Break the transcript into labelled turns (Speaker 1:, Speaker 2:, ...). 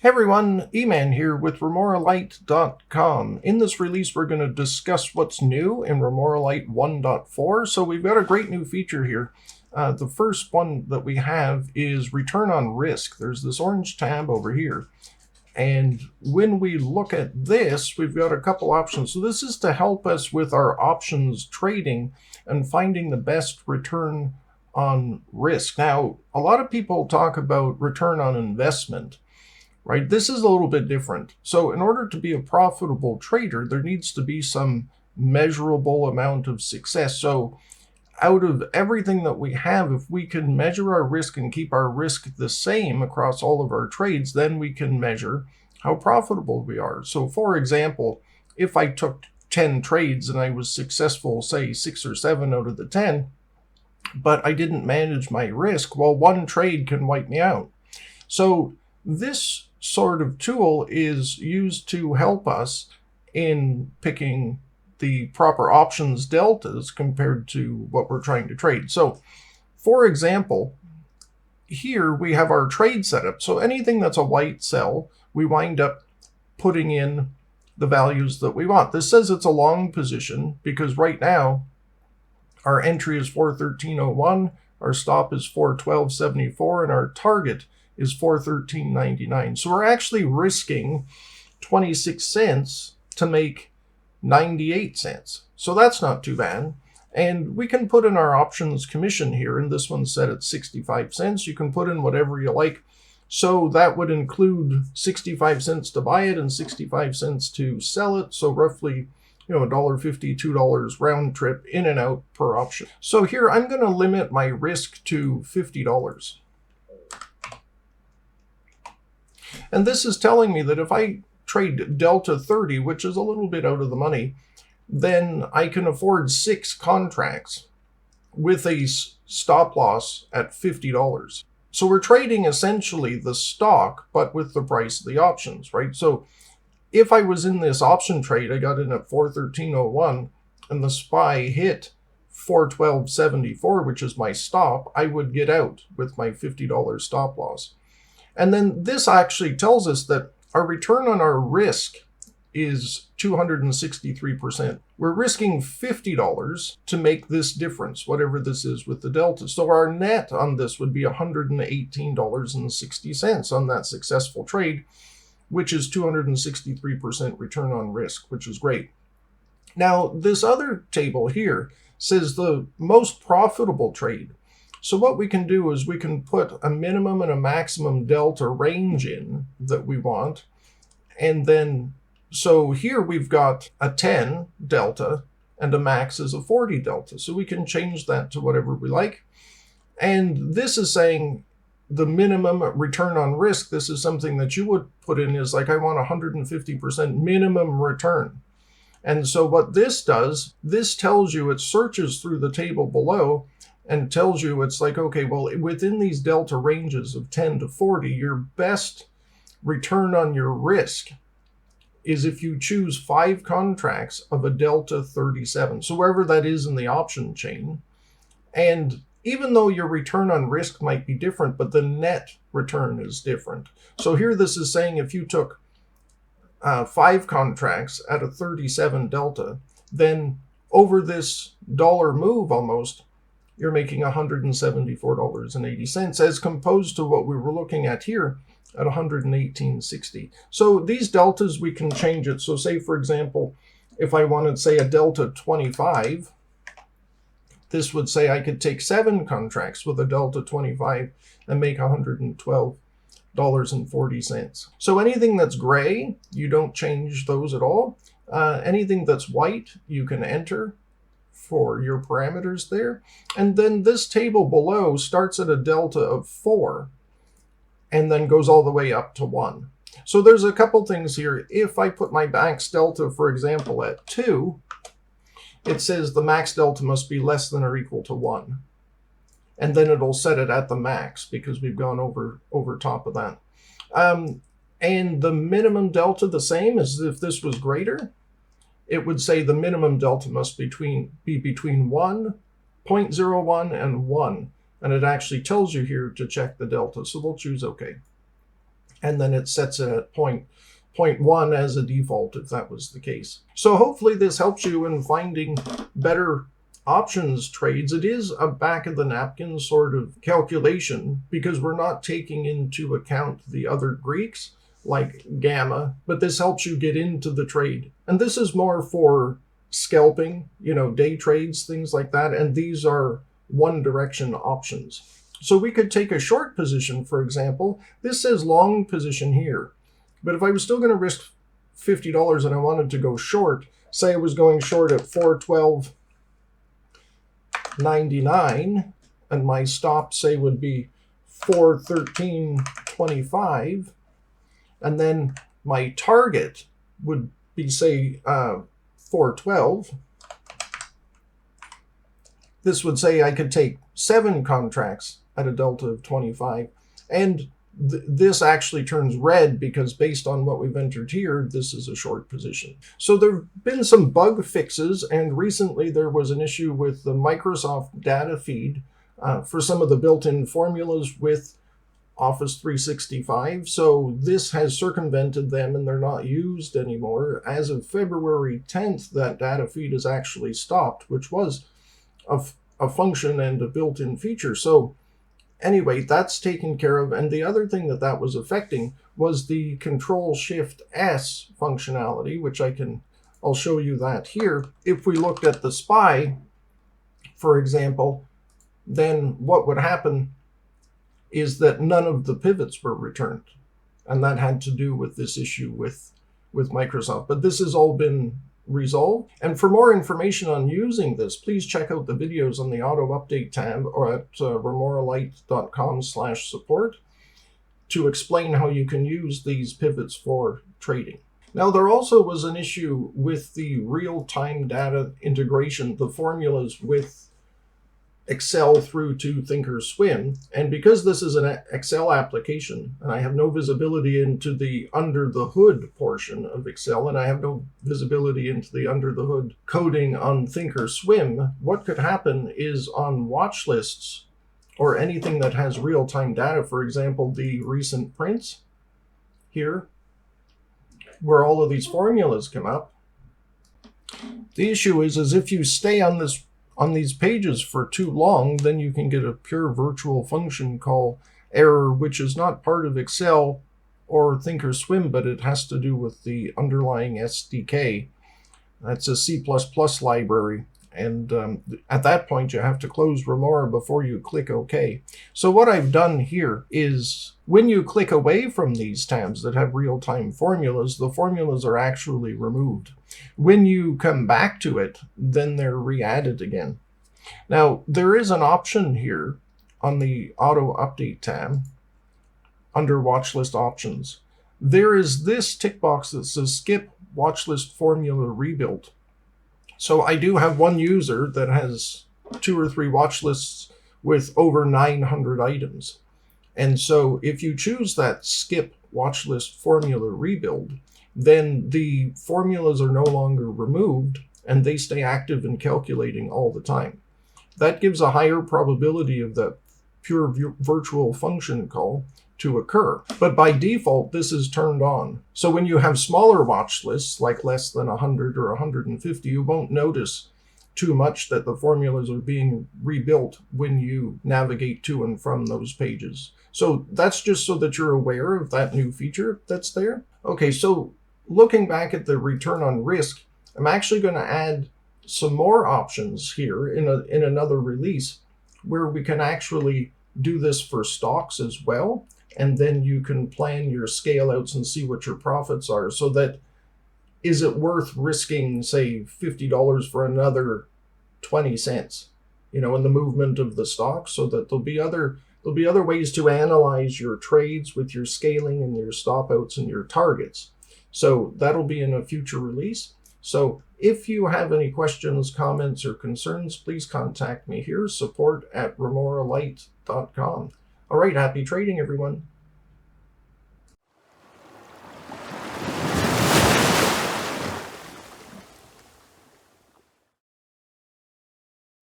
Speaker 1: Hey everyone, E-Man here with RemoraLite.com. In this release, we're going to discuss what's new in Remora Lite 1.4. So we've got a great new feature here. The first one that we have is return on risk. There's this orange tab over here. And when we look at this, we've got a couple options. So this is to help us with our options trading and finding the best return on risk. Now, a lot of people talk about return on investment. Right? This is a little bit different. So in order to be a profitable trader, there needs to be some measurable amount of success. So out of everything that we have, if we can measure our risk and keep our risk the same across all of our trades, then we can measure how profitable we are. So for example, if I took 10 trades and I was successful, say 6 or 7 out of the 10, but I didn't manage my risk, well, one trade can wipe me out. So this sort of tool is used to help us in picking the proper options deltas compared to what we're trying to trade. So, for example, here we have our trade setup. So anything that's a white cell, we wind up putting in the values that we want. This says it's a long position because right now our entry is 413.01, our stop is 412.74, and our target is 413.99. So we're actually risking 26 cents to make 98 cents. So that's not too bad. And we can put in our options commission here, and this one's set at 65 cents. You can put in whatever you like. So that would include 65 cents to buy it and 65 cents to sell it. So roughly, $1.50, $2 round trip in and out per option. So here I'm going to limit my risk to $50. And this is telling me that if I trade Delta 30, which is a little bit out of the money, then I can afford 6 contracts with a stop loss at $50. So we're trading essentially the stock, but with the price of the options, right? So if I was in this option trade, I got in at 413.01 and the SPY hit 412.74, which is my stop, I would get out with my $50 stop loss. And then this actually tells us that our return on our risk is 263%. We're risking $50 to make this difference, whatever this is with the delta. So our net on this would be $118.60 on that successful trade, which is 263% return on risk, which is great. Now, this other table here says the most profitable trade. So what we can do is we can put a minimum and a maximum delta range in that we want. And then, so here we've got a 10 delta and a max is a 40 delta. So we can change that to whatever we like. And this is saying the minimum return on risk. This is something that you would put in is like, I want 150% minimum return. And so what this does, this tells you, it searches through the table below and tells you it's like, okay, well, within these delta ranges of 10 to 40, your best return on your risk is if you choose 5 contracts of a delta 37. So wherever that is in the option chain. And even though your return on risk might be different, but the net return is different. So here this is saying if you took 5 contracts at a 37 delta, then over this dollar move almost, you're making $174.80 as composed to what we were looking at here at $118.60. So these deltas, we can change it. So say, for example, if I wanted, say, a delta 25, this would say I could take 7 contracts with a delta 25 and make $112.40. So anything that's gray, you don't change those at all. Anything that's white, you can enter for your parameters there. And then this table below starts at a delta of 4 and then goes all the way up to 1. So there's a couple things here. If I put my max delta, for example, at 2, it says the max delta must be less than or equal to 1. And then it'll set it at the max because we've gone over top of that. And the minimum delta, the same as if this was greater, it would say the minimum delta must be between 1, 0.01, and 1. And it actually tells you here to check the delta. So we'll choose OK. and then it sets it at point 0.1 as a default if that was the case. So hopefully this helps you in finding better options trades. It is a back of the napkin sort of calculation because we're not taking into account the other Greeks like gamma, but this helps you get into the trade. And this is more for scalping, day trades, things like that. And these are one direction options. So we could take a short position, for example. This says long position here. But if I was still going to risk $50 and I wanted to go short, say I was going short at 412.99, and my stop, say, would be 413.25, and then my target would be, say, 412. This would say I could take 7 contracts at a delta of 25, and this actually turns red because based on what we've entered here, this is a short position. So there have been some bug fixes, and recently there was an issue with the Microsoft data feed for some of the built-in formulas with Office 365. So this has circumvented them and they're not used anymore. As of February 10th, that data feed is actually stopped, which was a function and a built-in feature. So anyway, that's taken care of. And the other thing that was affecting was the Control-Shift-S functionality, which I'll show you that here. If we looked at the SPY, for example, then what would happen is that none of the pivots were returned. And that had to do with this issue with Microsoft. But this has all been resolved. And for more information on using this, please check out the videos on the auto update tab or at remoralite.com/support to explain how you can use these pivots for trading. Now, there also was an issue with the real-time data integration, the formulas with Excel through to thinkorswim. And because this is an Excel application and I have no visibility into the under the hood portion of Excel, and I have no visibility into the under the hood coding on thinkorswim, what could happen is on watch lists or anything that has real-time data, for example, the recent prints here, where all of these formulas come up. The issue is if you stay on these pages for too long, then you can get a pure virtual function call error, which is not part of Excel or thinkorswim, but it has to do with the underlying SDK. That's a C++ library. And at that point, you have to close Remora before you click OK. So what I've done here is when you click away from these tabs that have real-time formulas, the formulas are actually removed. When you come back to it, then they're re-added again. Now, there is an option here on the Auto Update tab under Watchlist Options. There is this tick box that says Skip Watchlist Formula Rebuild. So I do have one user that has 2 or 3 watch lists with over 900 items. And so if you choose that Skip Watchlist Formula Rebuild, then the formulas are no longer removed and they stay active and calculating all the time. That gives a higher probability of that pure virtual function call to occur. But by default, this is turned on. So when you have smaller watch lists, like less than 100 or 150, you won't notice too much that the formulas are being rebuilt when you navigate to and from those pages. So that's just so that you're aware of that new feature that's there. Okay, so looking back at the return on risk, I'm actually going to add some more options here in another release where we can actually do this for stocks as well. And then you can plan your scale outs and see what your profits are, so that is it worth risking, say, $50 for another 20 cents, in the movement of the stock, so that there'll be other ways to analyze your trades with your scaling and your stop outs and your targets. So that'll be in a future release. So if you have any questions, comments, or concerns, please contact me here, support@remoralite.com. All right, happy trading, everyone.